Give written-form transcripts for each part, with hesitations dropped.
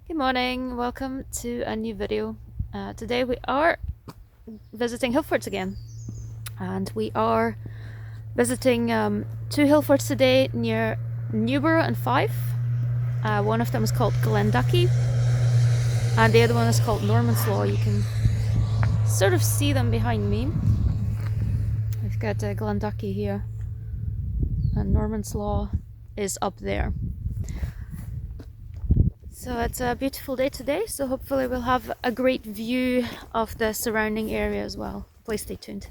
Good morning, welcome to a new video. Today we are visiting Hillforts again, and we are visiting two Hillforts today near Newburgh and Fife. One of them is called Glenducky and the other one is called Norman's Law. You can sort of see them behind me. We've got Glenducky here and Norman's Law is up there. So it's a beautiful day today, so hopefully we'll have a great view of the surrounding area as well. Please stay tuned.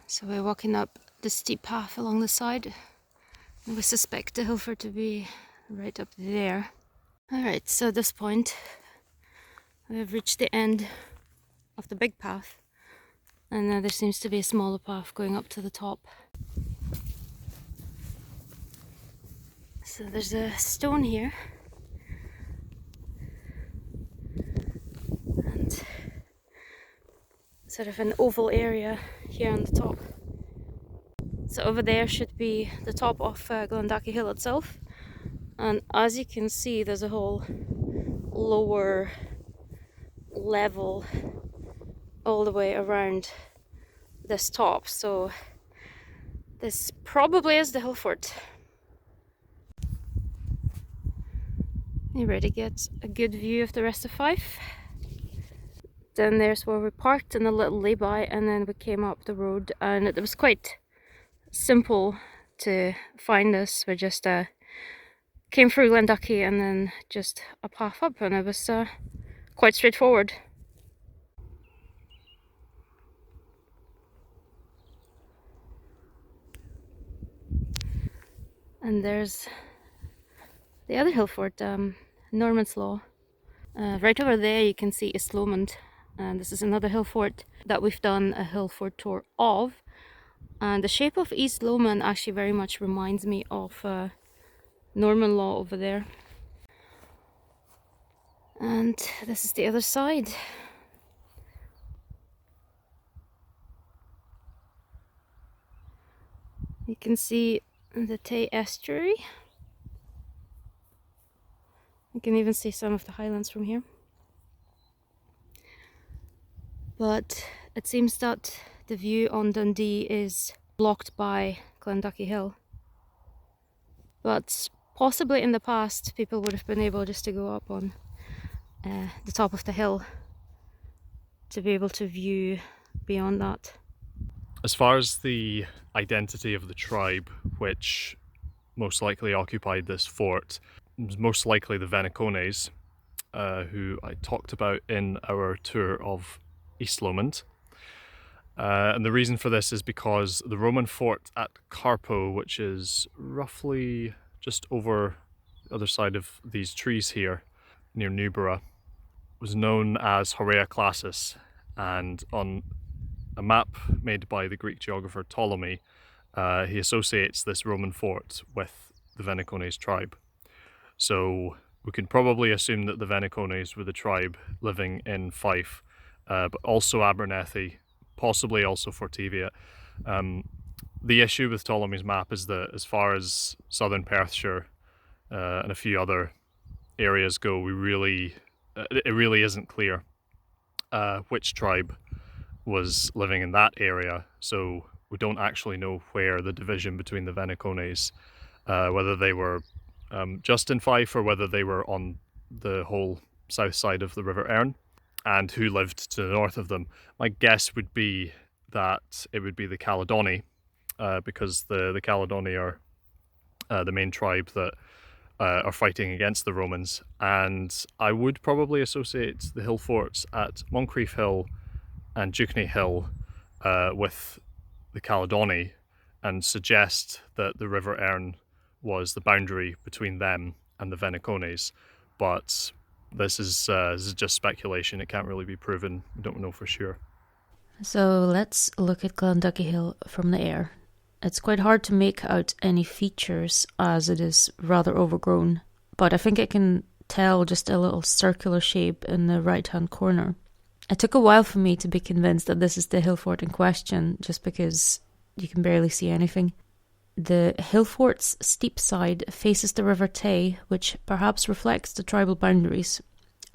So we're walking up the steep path along the side, and we suspect the Hillfort to be right up there. Alright, so at this point we've reached the end of the big path, and there seems to be a smaller path going up to the top. So there's a stone here, and sort of an oval area here on the top. So over there should be the top of Glenduckie Hill itself, and as you can see there's a whole lower level all the way around this top, so this probably is the Hillfort. You ready to get a good view of the rest of Fife? Then there's where we parked in a little lay-by, and then we came up the road, and it was quite simple to find this. We just came through Glenducky and then just a path up, and it was quite straightforward. And there's the other Hillfort, Norman's Law. Right over there you can see East Lomond, and this is another Hillfort that we've done a Hillfort tour of. And the shape of East Lomond actually very much reminds me of Norman Law over there. And this is the other side. You can see the Tay estuary. You can even see some of the highlands from here. But it seems that the view on Dundee is blocked by Glenduckie Hill. But possibly in the past people would have been able just to go up on the top of the hill to be able to view beyond that. As far as the identity of the tribe which most likely occupied this fort, it was most likely the Vennecones, who I talked about in our tour of East Lomond. And the reason for this is because the Roman fort at Carpo, which is roughly just over the other side of these trees here near Newburgh, was known as Horea Classis, and on a map made by the Greek geographer Ptolemy, he associates this Roman fort with the Vennecones tribe. So we can probably assume that the Vennecones were the tribe living in Fife, but also Abernethy, possibly also Fortivia. The issue with Ptolemy's map is that as far as southern Perthshire and a few other areas go, it really isn't clear which tribe was living in that area, so we don't actually know where the division between the Vennecones, whether they were just in Fife or whether they were on the whole south side of the River Erne, and who lived to the north of them. My guess would be that it would be the Caledoni, because the Caledoni are the main tribe that are fighting against the Romans, and I would probably associate the Hillforts at Moncrief Hill and Dukeney Hill with the Caledoni, and suggest that the River Erne was the boundary between them and the Vennecones. But this is just speculation. It can't really be proven. We don't know for sure. So let's look at Glenduckie Hill from the air. It's quite hard to make out any features as it is rather overgrown, but I think I can tell just a little circular shape in the right hand corner. It took a while for me to be convinced that this is the Hillfort in question, just because you can barely see anything. The Hillfort's steep side faces the River Tay, which perhaps reflects the tribal boundaries.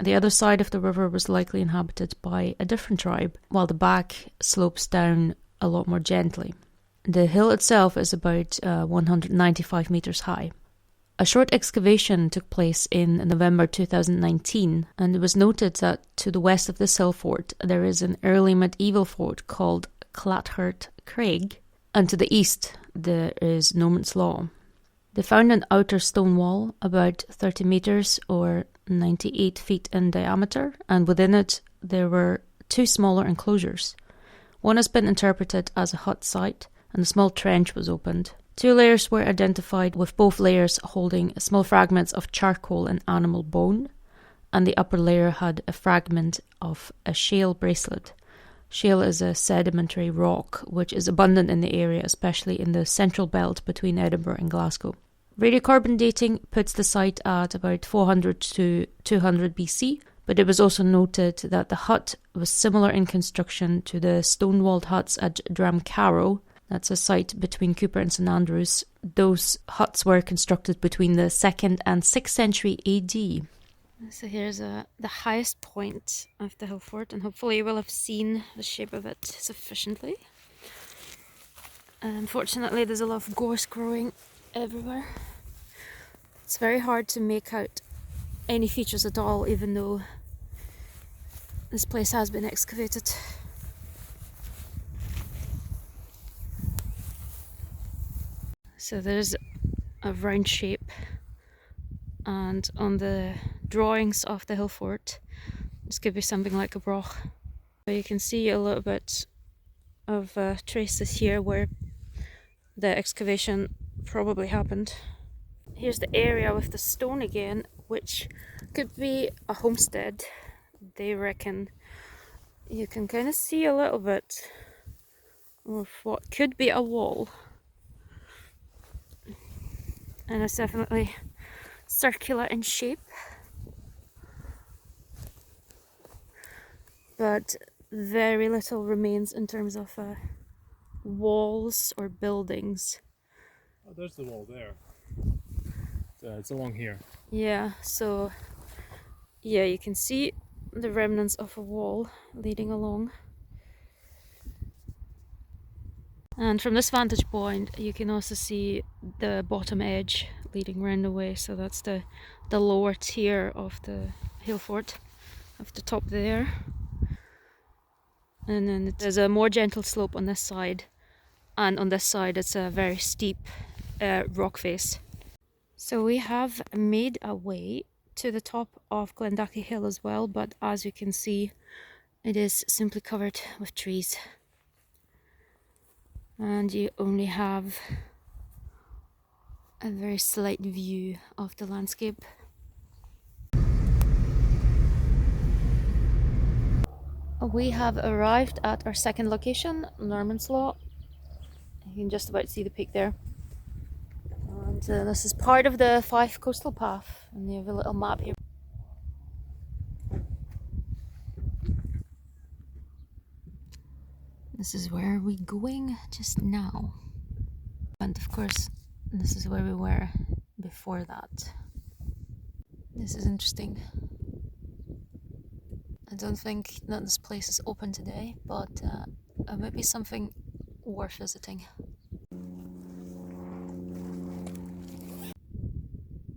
The other side of the river was likely inhabited by a different tribe, while the back slopes down a lot more gently. The hill itself is about 195 metres high. A short excavation took place in November 2019, and it was noted that to the west of this hill fort there is an early medieval fort called Clathurt Craig, and to the east there is No Man's Law. They found an outer stone wall about 30 metres or 98 feet in diameter, and within it there were two smaller enclosures. One has been interpreted as a hut site, and a small trench was opened. Two layers were identified, with both layers holding small fragments of charcoal and animal bone, and the upper layer had a fragment of a shale bracelet. Shale is a sedimentary rock which is abundant in the area, especially in the central belt between Edinburgh and Glasgow. Radiocarbon dating puts the site at about 400 to 200 BC, but it was also noted that the hut was similar in construction to the stone-walled huts at Dramcarrow. That's a site between Cooper and St Andrews. Those huts were constructed between the 2nd and 6th century AD. So here's the highest point of the hill fort, and hopefully you will have seen the shape of it sufficiently. Unfortunately, there's a lot of gorse growing everywhere. It's very hard to make out any features at all, even though this place has been excavated. So there's a round shape, and on the drawings of the hill fort this could be something like a broch. You can see a little bit of traces here where the excavation probably happened. Here's the area with the stone again, which could be a homestead, they reckon. You can kind of see a little bit of what could be a wall, and it's definitely circular in shape, but very little remains in terms of walls or buildings. Oh, there's the wall there. It's along here. Yeah, so yeah, you can see the remnants of a wall leading along. And from this vantage point you can also see the bottom edge leading round the way, so that's the lower tier of the hill fort, of the top there. And then there's a more gentle slope on this side, and on this side it's a very steep rock face. So we have made a way to the top of Glenduckie Hill as well, but as you can see it is simply covered with trees, and you only have a very slight view of the landscape. We have arrived at our second location, Norman's Law. You can just about see the peak there. And this is part of the Fife coastal path, and you have a little map here. This is where we're going just now. And of course, this is where we were before that. This is interesting. I don't think that this place is open today, but it might be something worth visiting.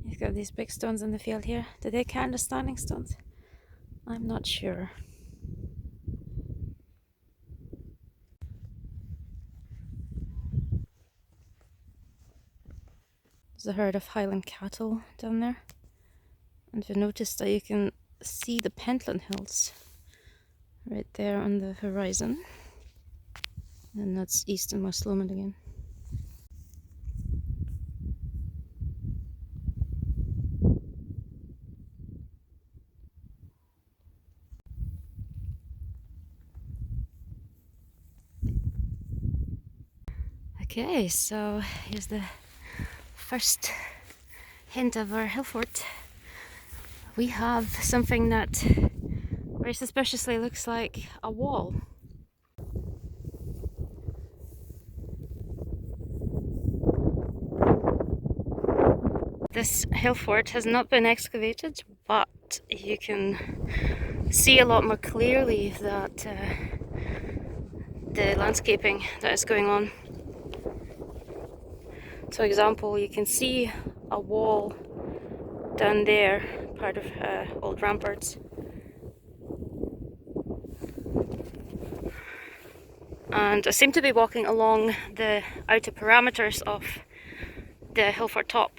You've got these big stones in the field here. Do they count as standing stones? I'm not sure. There's a herd of Highland cattle down there. And you'll notice that you can see the Pentland Hills right there on the horizon. And that's east and West Lomond again. Okay, so here's the first hint of our hill fort. We have something that very suspiciously looks like a wall. This hill fort has not been excavated, but you can see a lot more clearly that the landscaping that is going on. So, example, you can see a wall down there, part of old ramparts. And I seem to be walking along the outer parameters of the Hillfort top.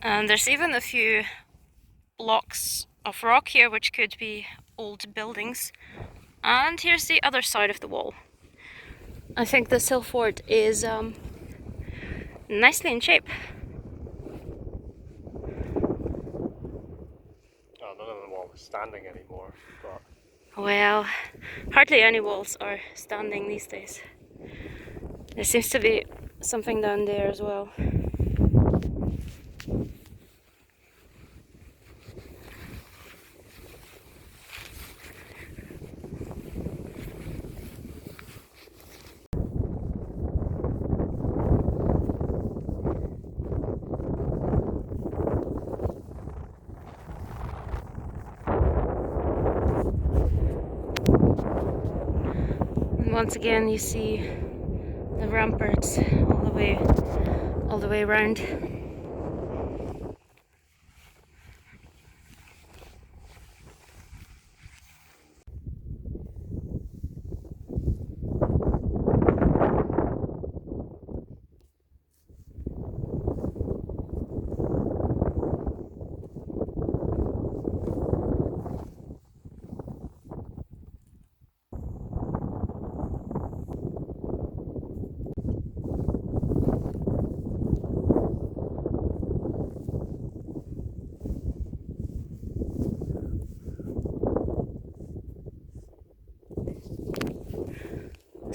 And there's even a few blocks of rock here which could be old buildings. And here's the other side of the wall. I think this hill fort is nicely in shape. Oh, none of the wall is standing anymore, but Well, hardly any walls are standing these days. There seems to be something down there as well. Once again, you see the ramparts all the way around.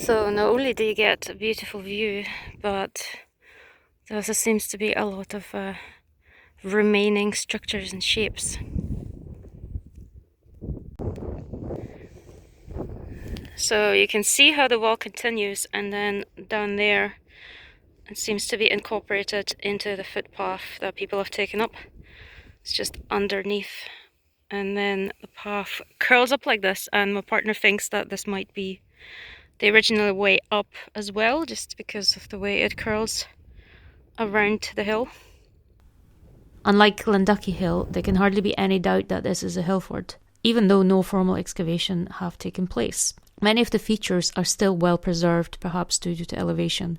So not only do you get a beautiful view, but there also seems to be a lot of remaining structures and shapes. So you can see how the wall continues, and then down there it seems to be incorporated into the footpath that people have taken up. It's just underneath, and then the path curls up like this, and my partner thinks that this might be the original way up as well, just because of the way it curls around the hill. Unlike Glenduckie Hill, there can hardly be any doubt that this is a hill fort, even though no formal excavation have taken place. Many of the features are still well preserved, perhaps due to elevation.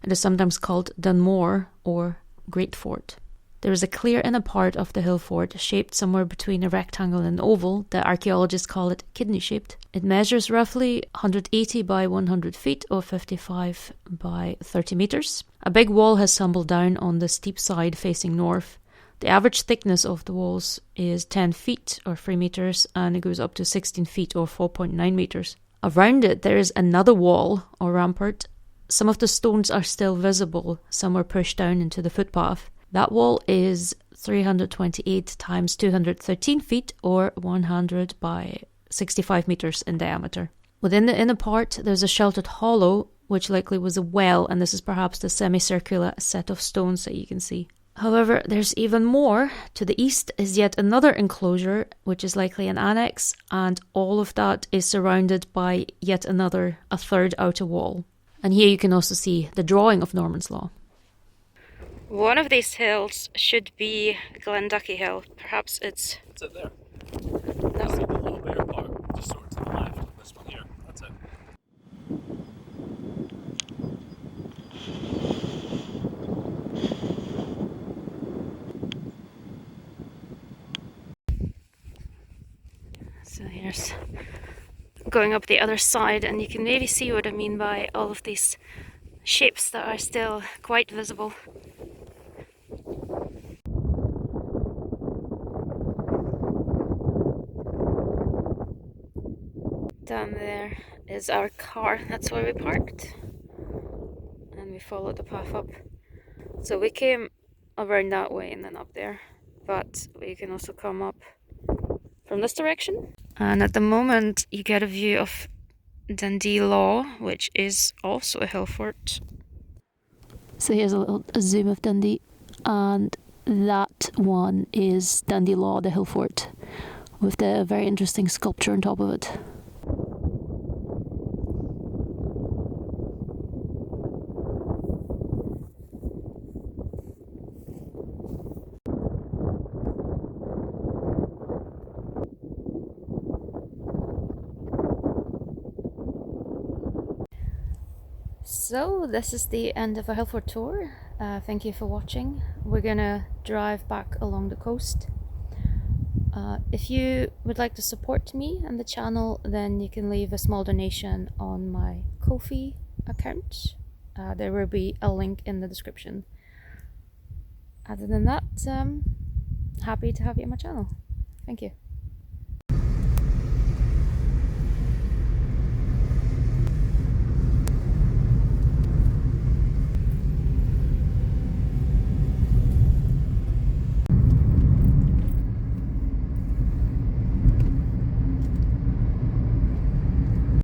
It is sometimes called Dunmore or Great Fort. There is a clear inner part of the hill fort, shaped somewhere between a rectangle and an oval. The archaeologists call it kidney-shaped. It measures roughly 180 by 100 feet or 55 by 30 meters. A big wall has tumbled down on the steep side facing north. The average thickness of the walls is 10 feet or 3 meters, and it goes up to 16 feet or 4.9 meters. Around it there is another wall or rampart. Some of the stones are still visible, some were pushed down into the footpath. That wall is 328 times 213 feet or 100 by 65 meters in diameter. Within the inner part there's a sheltered hollow, which likely was a well, and this is perhaps the semicircular set of stones that you can see. However, there's even more. To the east is yet another enclosure, which is likely an annex, and all of that is surrounded by yet another, a third outer wall. And here you can also see the drawing of Norman's Law. One of these hills should be Glenduckie Hill. Perhaps it's... That's it there. No. See the little bare part, just sort of to the left. This one here. That's it. So here's going up the other side, and you can maybe see what I mean by all of these shapes that are still quite visible. Down there is our car, that's where we parked. followed the path up. So we came around that way and then up there, but we can also come up from this direction. And at the moment you get a view of Dundee Law, which is also a hill fort. So here's a zoom of Dundee, and that one is Dundee Law, the hill fort, with the very interesting sculpture on top of it. So this is the end of our Hillfort tour. Thank you for watching. We're gonna drive back along the coast. If you would like to support me and the channel, then you can leave a small donation on my Ko-fi account. There will be a link in the description. Other than that, happy to have you on my channel. Thank you.